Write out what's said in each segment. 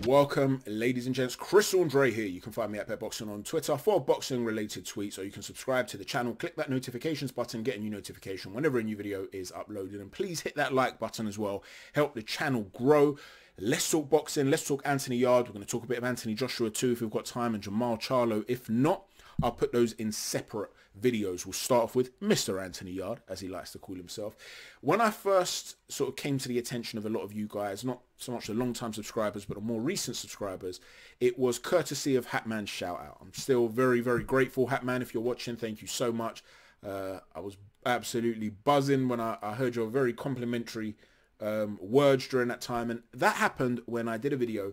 Welcome, ladies and gents. Chris Andre here. You can find me at Bet Boxing on Twitter for boxing related tweets, or you can subscribe to the channel, click that notifications button, get a new notification whenever a new video is uploaded, and please hit that like button as well. Help the channel grow. Let's talk boxing. Let's talk Anthony Yarde. We're going to talk a bit of Anthony Joshua too if we've got time, and Jamal Charlo. If not, I'll put those in separate videos. We'll start off with Mr. Anthony Yarde, as he likes to call himself. When I first sort of came to the attention of a lot of you guys, not so much the long-time subscribers, but the more recent subscribers, it was courtesy of Hatman's shout-out. I'm still very, very grateful. Hatman, if you're watching, thank you so much. I was absolutely buzzing when I heard your very complimentary words during that time. And that happened when I did a video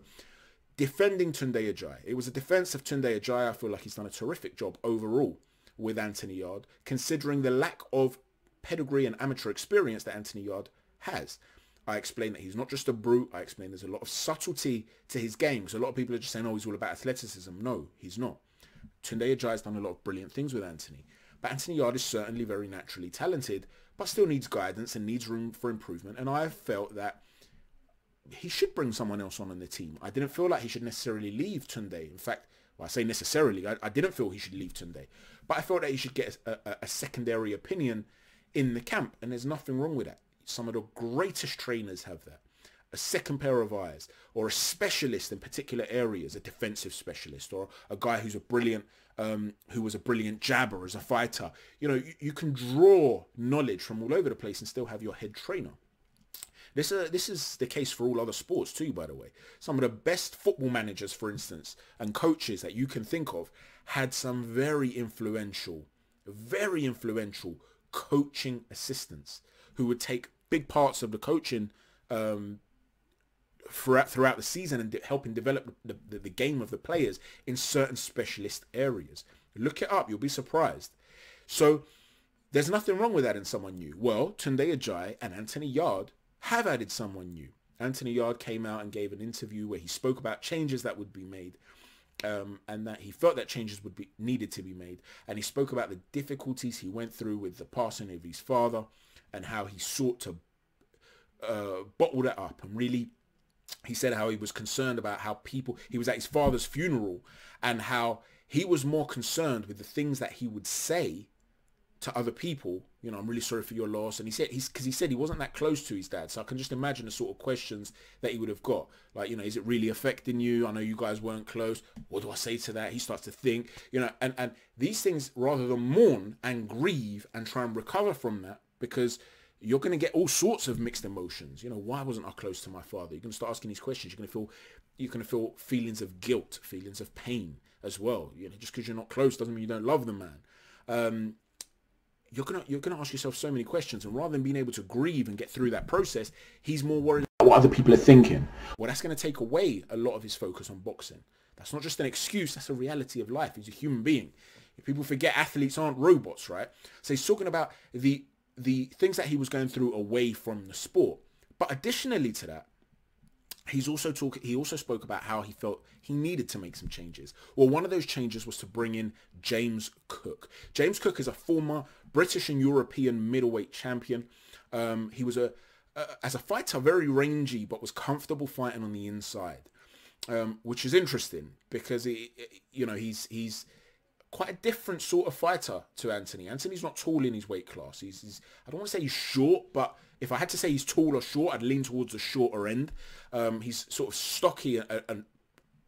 defending Tunde Ajayi. It was a defense of Tunde Ajayi. I feel like he's done a terrific job overall with Anthony Yarde, considering the lack of pedigree and amateur experience that Anthony Yarde has. I explained that he's not just a brute. I explained there's a lot of subtlety to his game. So a lot of people are just saying, oh, he's all about athleticism. No, he's not. Tunde Ajayi's done a lot of brilliant things with Anthony. But Anthony Yarde is certainly very naturally talented, but still needs guidance and needs room for improvement. And I felt that he should bring someone else on the team. I didn't feel like he should necessarily leave Tunde. In fact, well, I say necessarily, I didn't feel he should leave Tunde. But I felt that he should get a secondary opinion in the camp. And there's nothing wrong with that. Some of the greatest trainers have that. A second pair of eyes, or a specialist in particular areas, a defensive specialist, or a guy who's a brilliant, who was a brilliant jabber as a fighter. You know, you can draw knowledge from all over the place and still have your head trainer. This is the case for all other sports too, by the way. Some of the best football managers, for instance, and coaches that you can think of had some very influential coaching assistants who would take big parts of the coaching throughout the season and helping develop the game of the players in certain specialist areas. Look it up. You'll be surprised. So there's nothing wrong with adding someone new. Well, Tunde Ajayi and Anthony Yarde have added someone new. Anthony Yarde came out and gave an interview where he spoke about changes that would be made, and that he felt that changes would be needed to be made. And he spoke about the difficulties he went through with the passing of his father and how he sought to bottle that up. And really, he said how he was concerned about how he was at his father's funeral and how he was more concerned with the things that he would say to other people. You know, I'm really sorry for your loss. And he said, because he said he wasn't that close to his dad. So I can just imagine the sort of questions that he would have got. Like, you know, is it really affecting you? I know you guys weren't close. What do I say to that? He starts to think, you know, and these things, rather than mourn and grieve and try and recover from that, because you're going to get all sorts of mixed emotions. You know, why wasn't I close to my father? You're going to start asking these questions. You're going to feel feelings of guilt, feelings of pain as well. You know, just because you're not close doesn't mean you don't love the man. You're gonna ask yourself so many questions, and rather than being able to grieve and get through that process, he's more worried about what other people are thinking. Well, that's going to take away a lot of his focus on boxing. That's not just an excuse, that's a reality of life. He's a human being. If people forget athletes aren't robots, right? So he's talking about the things that he was going through away from the sport. But additionally to that, he also spoke about how he felt he needed to make some changes. Well, one of those changes was to bring in James Cook. James Cook is a former British and European middleweight champion. He was as a fighter, very rangy, but was comfortable fighting on the inside, which is interesting because he's quite a different sort of fighter to Anthony. Anthony's not tall in his weight class. He's I don't want to say he's short, but if I had to say he's tall or short, I'd lean towards the shorter end. He's sort of stocky and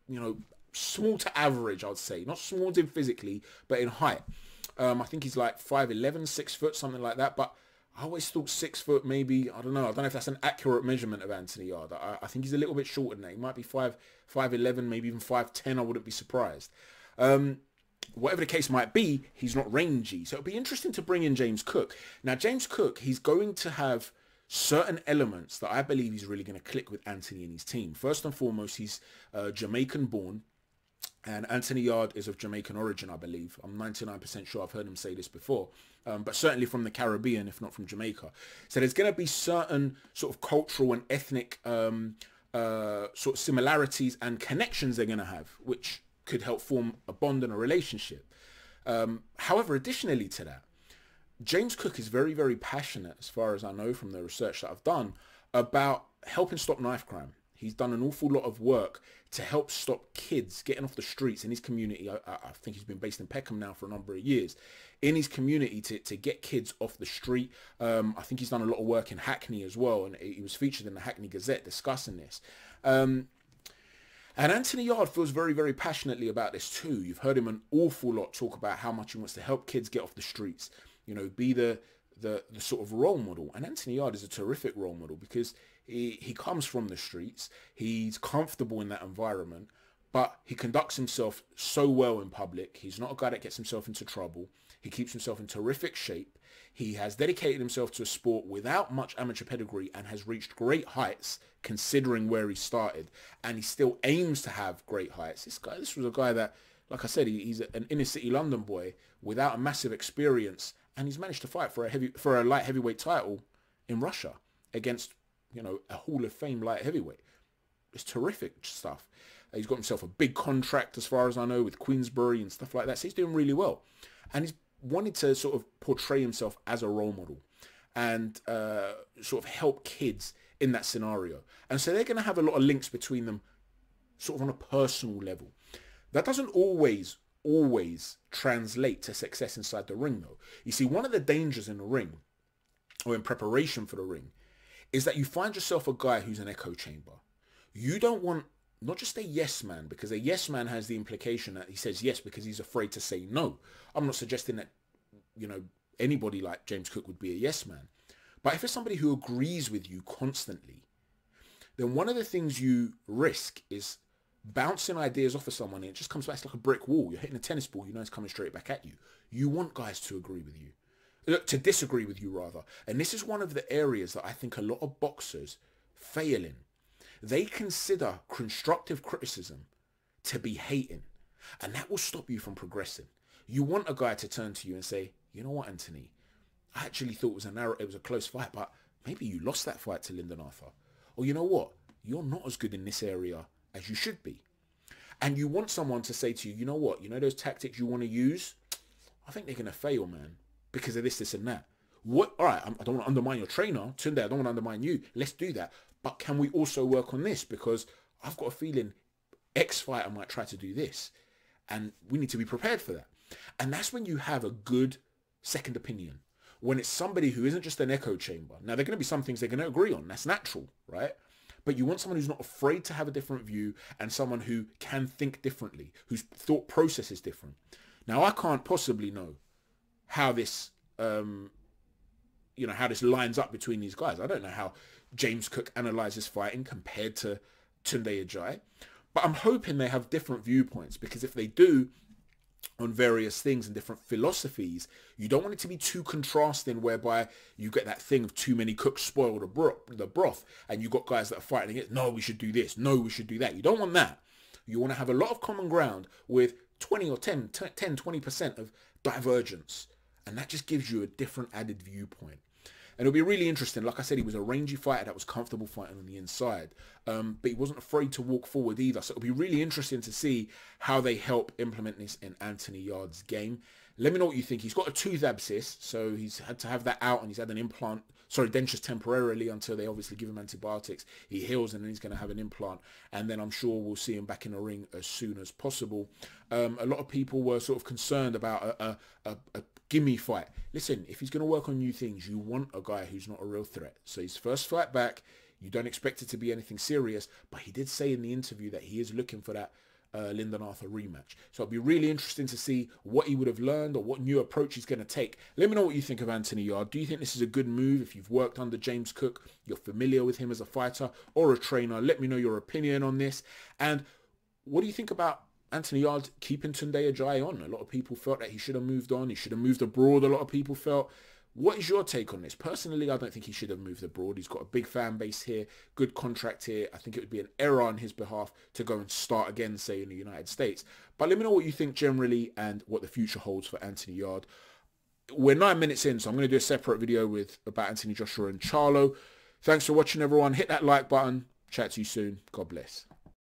you know, small to average, I'd say. Not small in physically, but in height. I think he's like 5'11", 6 foot, something like that. But I always thought 6 foot, maybe. I don't know if that's an accurate measurement of Anthony Yarde. I think he's a little bit shorter than that. He might be 5'11", maybe even 5'10". I wouldn't be surprised. Whatever the case might be, he's not rangy. So it'll be interesting to bring in James Cook. Now, James Cook, he's going to have certain elements that I believe he's really going to click with Anthony and his team. First and foremost, he's Jamaican born. And Anthony Yarde is of Jamaican origin, I believe. I'm 99% sure I've heard him say this before. But certainly from the Caribbean, if not from Jamaica. So there's going to be certain sort of cultural and ethnic sort of similarities and connections they're going to have, which could help form a bond and a relationship. However, additionally to that, James Cook is very, very passionate, as far as I know from the research that I've done, about helping stop knife crime. He's done an awful lot of work to help stop kids getting off the streets in his community. I think he's been based in Peckham now for a number of years. In his community to get kids off the street. I think he's done a lot of work in Hackney as well, and he was featured in the Hackney Gazette discussing this. And Anthony Yarde feels very, very passionately about this too. You've heard him an awful lot talk about how much he wants to help kids get off the streets, you know, be the sort of role model. And Anthony Yarde is a terrific role model because he comes from the streets. He's comfortable in that environment, but he conducts himself so well in public. He's not a guy that gets himself into trouble. He keeps himself in terrific shape. He has dedicated himself to a sport without much amateur pedigree and has reached great heights considering where he started. And he still aims to have great heights. This was a guy that, like I said, he's an inner city London boy without a massive experience, and he's managed to fight for a light heavyweight title in Russia against, you know, a Hall of Fame light heavyweight. It's terrific stuff. He's got himself a big contract, as far as I know, with Queensbury and stuff like that. So he's doing really well. And he's wanted to sort of portray himself as a role model and sort of help kids in that scenario. And so they're going to have a lot of links between them sort of on a personal level. That doesn't always translate to success inside the ring, though. You see, one of the dangers in the ring, or in preparation for the ring, is that you find yourself a guy who's an echo chamber. You don't want not just a yes man, because a yes man has the implication that he says yes because he's afraid to say no. I'm not suggesting that, you know, anybody like James Cook would be a yes man. But if it's somebody who agrees with you constantly, then one of the things you risk is bouncing ideas off of someone and it just comes back like a brick wall. You're hitting a tennis ball, you know it's coming straight back at you. You want guys to agree with you. To disagree with you, rather. And this is one of the areas that I think a lot of boxers fail in. They consider constructive criticism to be hating, and that will stop you from progressing. You want a guy to turn to you and say, you know what, Anthony, I actually thought it was a close fight, but maybe you lost that fight to Lyndon Arthur. Or you know what, you're not as good in this area as you should be. And you want someone to say to you, you know what, you know those tactics you want to use? I think they're going to fail, man, because of this, this and that. What? All right, I don't want to undermine your trainer. Tunde, I don't want to undermine you. Let's do that. But can we also work on this? Because I've got a feeling X fighter might try to do this. And we need to be prepared for that. And that's when you have a good second opinion. When it's somebody who isn't just an echo chamber. Now, there are going to be some things they're going to agree on. That's natural, right? But you want someone who's not afraid to have a different view and someone who can think differently, whose thought process is different. Now, I can't possibly know how this, how this lines up between these guys. I don't know how James Cook analyzes fighting compared to Tunde Ajayi. But I'm hoping they have different viewpoints, because if they do on various things and different philosophies, you don't want it to be too contrasting whereby you get that thing of too many cooks spoil the broth, and you got guys that are fighting against, no, we should do this, no, we should do that. You don't want that. You want to have a lot of common ground with 20 or 20% of divergence. And that just gives you a different added viewpoint. And it'll be really interesting. Like I said, he was a rangy fighter that was comfortable fighting on the inside. But he wasn't afraid to walk forward either. So it'll be really interesting to see how they help implement this in Anthony Yarde's game. Let me know what you think. He's got a tooth abscess, so he's had to have that out, and he's had an implant, dentures temporarily until they obviously give him antibiotics. He heals, and then he's going to have an implant. And then I'm sure we'll see him back in the ring as soon as possible. A lot of people were sort of concerned about a gimme fight. Listen, if he's going to work on new things, you want a guy who's not a real threat. So his first fight back, you don't expect it to be anything serious, but he did say in the interview that he is looking for that Lyndon Arthur rematch. So it'll be really interesting to see what he would have learned or what new approach he's going to take. Let me know what you think of Anthony Yarde. Do you think this is a good move? If you've worked under James Cook, you're familiar with him as a fighter or a trainer, let me know your opinion on this. And what do you think about Anthony Yarde keeping Tunde Ajayi on? A lot of people felt that he should have moved on. He should have moved abroad, a lot of people felt. What is your take on this? Personally, I don't think he should have moved abroad. He's got a big fan base here, good contract here. I think it would be an error on his behalf to go and start again, say, in the United States. But let me know what you think generally and what the future holds for Anthony Yarde. We're 9 minutes in, so I'm going to do a separate video about Anthony Joshua and Charlo. Thanks for watching, everyone. Hit that like button. Chat to you soon. God bless.